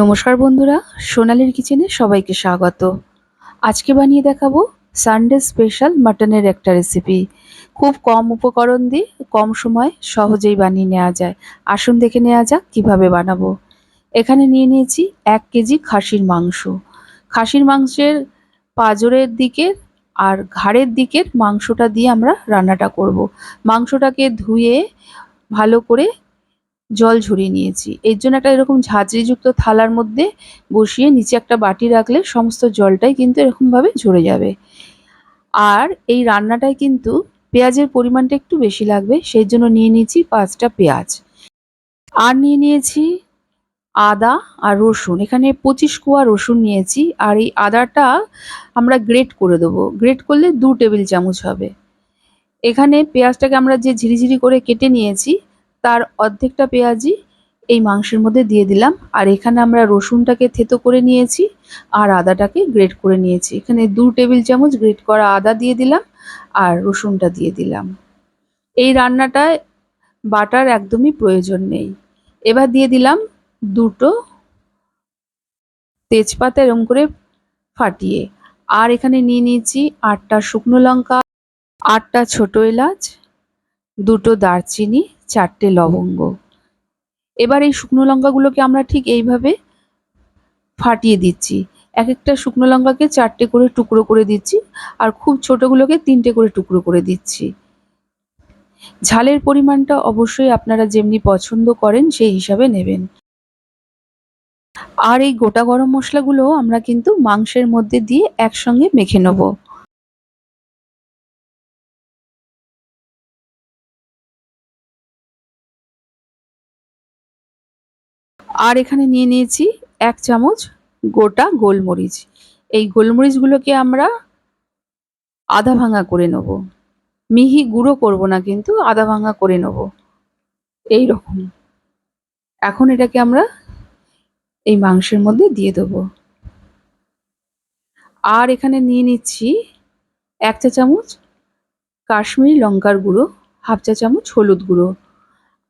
নমস্কার বন্ধুরা, সোনালীর কিচেনে সবাইকে স্বাগত। আজকে বানিয়ে দেখাবো সানডে স্পেশাল মাটনের একটা রেসিপি। খুব কম উপকরণ দিয়ে কম সময়ে সহজেই বানিয়ে নেওয়া যায়। আসুন দেখে নেওয়া যাক কিভাবে বানাবো। এখানে নিয়ে নিয়েছি 1 কেজি খাসির মাংস। খাসির মাংসের পাঁজরের দিকের আর ঘাড়ের দিকের মাংসটা দিয়ে আমরা রান্নাটা করব। মাংসটাকে ধুয়ে ভালো করে জল ঝরিয়ে নিয়েছি। এর জন্য একটা এরকম ঝাঁঝরিযুক্ত থালার মধ্যে বসিয়ে নিচে একটা বাটি রাখলে সমস্ত জলটাই কিন্তু এরকমভাবে ঝরে যাবে। আর এই রান্নাটায় কিন্তু পেঁয়াজের পরিমাণটা একটু বেশি লাগবে, সেই জন্য নিয়ে নিয়েছি 5টা পেঁয়াজ। আর নিয়ে নিয়েছি আদা আর রসুন। এখানে 25 কোয়া রসুন নিয়েছি। আর এই আদাটা আমরা গ্রেট করে দেবো। গ্রেট করলে 2 টেবিল চামচ হবে। এখানে পেঁয়াজটাকে আমরা যে ঝিরিঝিরি করে কেটে নিয়েছি তার অর্ধেকটা পেঁয়াজই এই মাংসের মধ্যে দিয়ে দিলাম। আর এখানে আমরা রসুনটাকে থেতো করে নিয়েছি আর আদাটাকে গ্রেট করে নিয়েছি। এখানে 2 টেবিল চামচ গ্রেট করা আদা দিয়ে দিলাম আর রসুনটা দিয়ে দিলাম। এই রান্নাটায় বাটার একদমই প্রয়োজন নেই। এবার দিয়ে দিলাম 2টো তেজপাতা এরম করে ফাটিয়ে। আর এখানে নিয়ে নিয়েছি 8টা শুকনো লঙ্কা, 8টা ছোট এলাচ, 2টো দারচিনি, 4টে লবঙ্গ। এবার এই শুকনো লঙ্কাগুলোকে আমরা ঠিক এইভাবে ফাটিয়ে দিচ্ছি। এক একটা শুকনো লঙ্কাকে 4টে করে টুকরো করে দিচ্ছি আর খুব ছোটগুলোকে 3টে করে টুকরো করে দিচ্ছি। ঝালের পরিমাণটা অবশ্যই আপনারা যেমনি পছন্দ করেন সেই হিসাবে নেবেন। আর এই গোটা গরম মশলাগুলো আমরা কিন্তু মাংসের মধ্যে দিয়ে একসঙ্গে মেখে নেব। আর এখানে নিয়ে নিয়েছি 1 চামচ গোটা গোলমরিচ। এই গোলমরিচগুলোকে আমরা আধা ভাঙা করে নেব। মিহি গুঁড়ো করব না, কিন্তু আধা ভাঙা করে নেব এইরকম। এখন এটাকে আমরা এই মাংসের মধ্যে দিয়ে দেবো। আর এখানে নিয়ে নিচ্ছি 1 চা চামচ কাশ্মীরি লঙ্কার গুঁড়ো, হাফ চা চামচ হলুদ গুঁড়ো।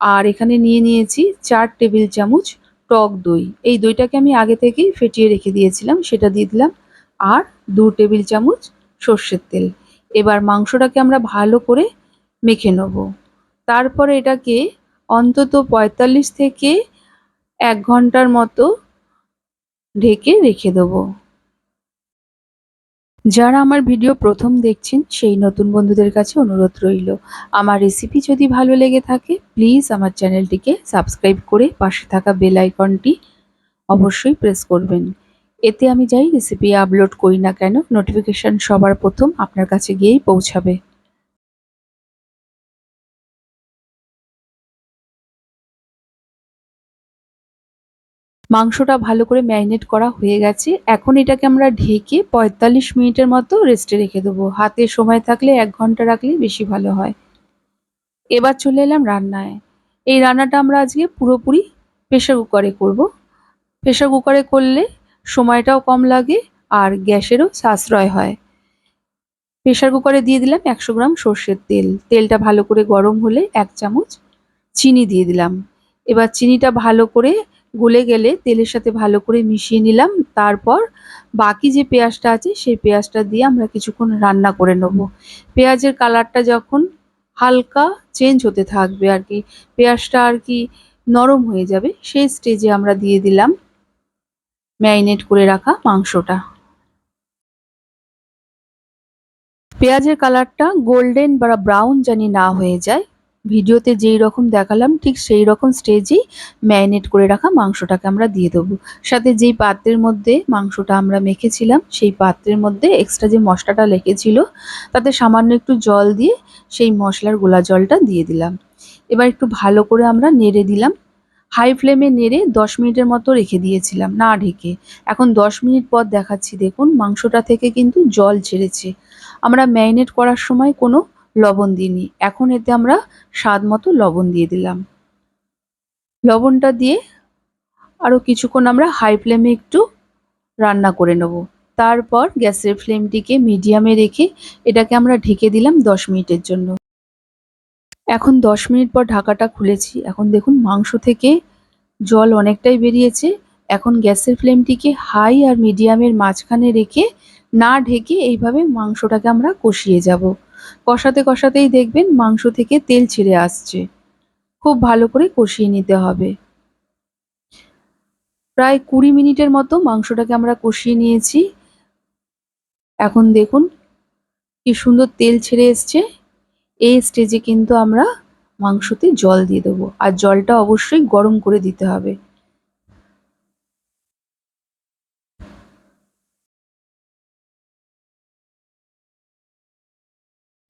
আর এখানে নিয়ে নিয়েছি 4 টেবিল চামচ টক দই। এই দইটাকে আমি আগে থেকেই ফেটিয়ে রেখে দিয়েছিলাম, সেটা দিয়ে দিলাম। আর 2 টেবিল চামচ সর্ষের তেল। এবার মাংসটাকে আমরা ভালো করে মেখে নেব। তারপরে এটাকে অন্তত 45 থেকে 1 ঘন্টার মতো ঢেকে রেখে দেবো। যারা আমার ভিডিও প্রথম দেখছেন সেই নতুন বন্ধুদের কাছে অনুরোধ রইল, আমার রেসিপি যদি ভালো লেগে থাকে প্লিজ আমার চ্যানেলটিকে সাবস্ক্রাইব করে পাশে থাকা বেল আইকনটি অবশ্যই প্রেস করবেন। এতে আমি যাই রেসিপি আপলোড করি না কেন নোটিফিকেশন সবার প্রথম আপনার কাছে গিয়েই পৌঁছাবে। মাংসটা ভালো করে ম্যারিনেট করা হয়ে গেছে। এখন এটাকে আমরা ঢেকে 45 মিনিটের মতো রেস্টে রেখে দেবো। হাতে সময় থাকলে 1 ঘন্টা রাখলে বেশি ভালো হয়। এবার চলে এলাম রান্নায়। এই রান্নাটা আমরা আজকে পুরোপুরি প্রেসার কুকারে করব। প্রেসার কুকারে করলে সময়টাও কম লাগে আর গ্যাসেরও সাশ্রয় হয়। প্রেসার কুকারে দিয়ে দিলাম 100 গ্রাম সর্ষের তেল। তেলটা ভালো করে গরম হলে 1 চামচ চিনি দিয়ে দিলাম। এবার চিনিটা ভালো করে গলে গেলে তেলের সাথে ভালো করে মিশিয়ে নিলাম। তারপর বাকি যে পেঁয়াজটা আছে সেই পেঁয়াজটা দিয়ে আমরা কিছুক্ষণ রান্না করে নেব। পেঁয়াজের কালারটা যখন হালকা চেঞ্জ হতে থাকবে আর কি, পেঁয়াজটা আর কি নরম হয়ে যাবে, সেই স্টেজে আমরা দিয়ে দিলাম ম্যারিনেট করে রাখা মাংসটা। পেঁয়াজের কালারটা গোল্ডেন বা ব্রাউন জানি না হয়ে যায়, ভিডিওতে যেই রকম দেখালাম ঠিক সেই রকম স্টেজেই ম্যারিনেট করে রাখা মাংসটাকে আমরা দিয়ে দেবো। সাথে যেই পাত্রের মধ্যে মাংসটা আমরা মেখেছিলাম সেই পাত্রের মধ্যে এক্সট্রা যে মশলাটা লেগেছিল তাতে সামান্য একটু জল দিয়ে সেই মশলার গোলা জলটা দিয়ে দিলাম। এবার একটু ভালো করে আমরা নেড়ে দিলাম। হাই ফ্লেমে নেড়ে 10 মিনিটের মতো রেখে দিয়েছিলাম না ঢেকে। এখন 10 মিনিট পর দেখাচ্ছি, দেখুন মাংসটা থেকে কিন্তু জল ছেড়েছে। আমরা ম্যারিনেট করার সময় কোনো লবণ দিইনি। এখন এতে আমরা স্বাদ মতো লবণ দিয়ে দিলাম। লবণটা দিয়ে আরও কিছুক্ষণ আমরা হাই ফ্লেমে একটু রান্না করে নেব। তারপর গ্যাসের ফ্লেমটিকে মিডিয়ামে রেখে এটাকে আমরা ঢেকে দিলাম 10 মিনিটের জন্য। এখন 10 মিনিট পর ঢাকাটা খুলেছি। এখন দেখুন মাংস থেকে জল অনেকটাই বেরিয়েছে। এখন গ্যাসের ফ্লেমটিকে হাই আর মিডিয়ামের মাঝখানে রেখে না ঢেকে এইভাবে মাংসটাকে আমরা কষিয়ে যাব। কষাতে কষাতেই দেখবেন মাংস থেকে তেল ছেড়ে আসছে। খুব ভালো করে কষিয়ে নিতে হবে। প্রায় ২০ মিনিটের মতো মাংসটাকে আমরা কষিয়ে নিয়েছি। এখন দেখুন কি সুন্দর তেল ছেড়ে এসছে। এই স্টেজে কিন্তু আমরা মাংসতে জল দিয়ে দেবো, আর জলটা অবশ্যই গরম করে দিতে হবে।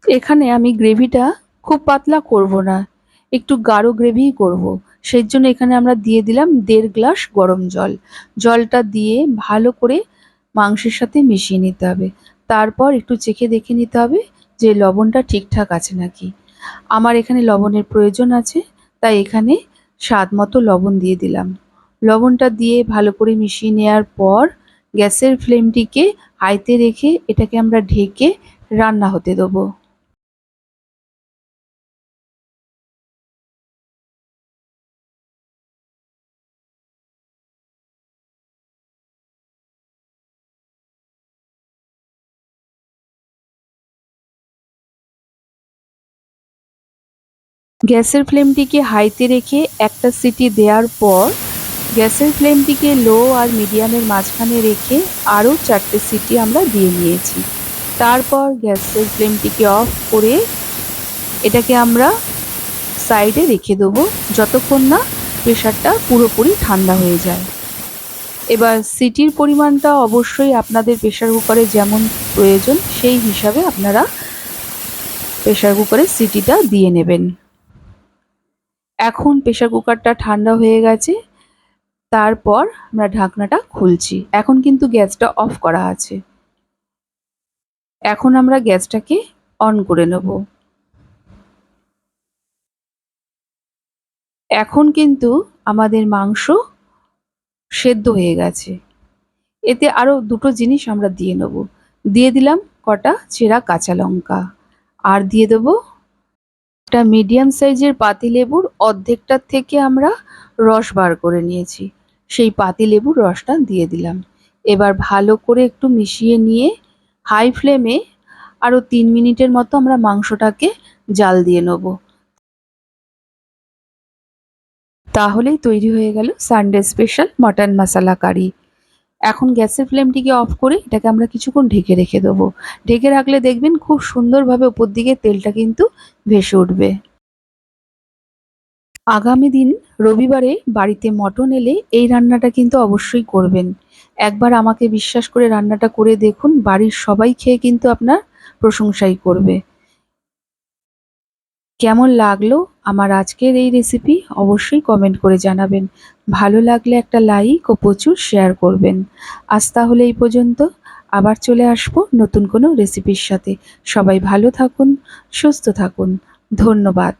এখানে আমি গ্রেভিটা খুব পাতলা করব না, একটু গাঢ় গ্রেভিই করব। সেই জন্য এখানে আমরা দিয়ে দিলাম ১.৫ গ্লাস গরম জল। জলটা দিয়ে ভালো করে মাংসের সাথে মিশিয়ে নিতে হবে। তারপর একটু চেখে দেখে নিতে হবে যে লবণটা ঠিকঠাক আছে নাকি। আমার এখানে লবণের প্রয়োজন আছে, তাই এখানে স্বাদ মতো লবণ দিয়ে দিলাম। লবণটা দিয়ে ভালো করে মিশিয়ে নেওয়ার পর গ্যাসের ফ্লেমটিকে হাইতে রেখে এটাকে আমরা ঢেকে রান্না হতে দেবো। গ্যাসের ফ্লেমটিকে হাইতে রেখে একটা সিটি দেওয়ার পর গ্যাসের ফ্লেমটিকে লো আর মিডিয়ামের মাঝখানে রেখে আরও ৪টে সিটি আমরা দিয়ে নিয়েছি। তারপর গ্যাসের ফ্লেমটিকে অফ করে এটাকে আমরা সাইডে রেখে দেবো যতক্ষণ না প্রেশারটা পুরোপুরি ঠান্ডা হয়ে যায়। এবার সিটির পরিমাণটা অবশ্যই আপনাদের প্রেশার কুকারে যেমন প্রয়োজন সেই হিসাবে আপনারা প্রেশার কুকারে সিটিটা দিয়ে নেবেন। এখন প্রেশার কুকারটা ঠান্ডা হয়ে গেছে, তারপর আমরা ঢাকনাটা খুলছি। এখন কিন্তু গ্যাসটা অফ করা আছে। এখন আমরা গ্যাসটাকে অন করে নেব। এখন কিন্তু আমাদের মাংস সেদ্ধ হয়ে গেছে। এতে আরও দুটো জিনিস আমরা দিয়ে নেব। দিয়ে দিলাম কটা চেরা কাঁচা লঙ্কা, আর দিয়ে দেবো একটা মিডিয়াম সাইজের পাতিলেবুর অর্ধেকটার থেকে আমরা রস বার করে নিয়েছি, সেই পাতিলেবুর রসটা দিয়ে দিলাম। এবার ভালো করে একটু মিশিয়ে নিয়ে হাই ফ্লেমে আরও ৩ মিনিটের মতো আমরা মাংসটাকে জাল দিয়ে নেব। তাহলেই তৈরি হয়ে গেল সানডে স্পেশাল মটন মশলা কারি। এখন গ্যাসের ফ্লেমটিকে অফ করে এটাকে আমরা কিছুক্ষণ ঢেকে রেখে দেবো। ঢেকে রাখলে দেখবেন খুব সুন্দরভাবে উপর দিকে তেলটা কিন্তু ভেসে উঠবে। আগামী দিন রবিবারে বাড়িতে মটন এলে এই রান্নাটা কিন্তু অবশ্যই করবেন। একবার আমাকে বিশ্বাস করে রান্নাটা করে দেখুন, বাড়ির সবাই খেয়ে কিন্তু আপনার প্রশংসাই করবে। কেমন লাগলো আমার আজকের এই রেসিপি অবশ্যই কমেন্ট করে জানাবেন। ভালো লাগলে একটা লাইক ও প্রচুর শেয়ার করবেন। আজ তাহলে এই পর্যন্ত, আবার চলে আসবো নতুন কোনো রেসিপির সাথে। সবাই ভালো থাকুন, সুস্থ থাকুন। ধন্যবাদ।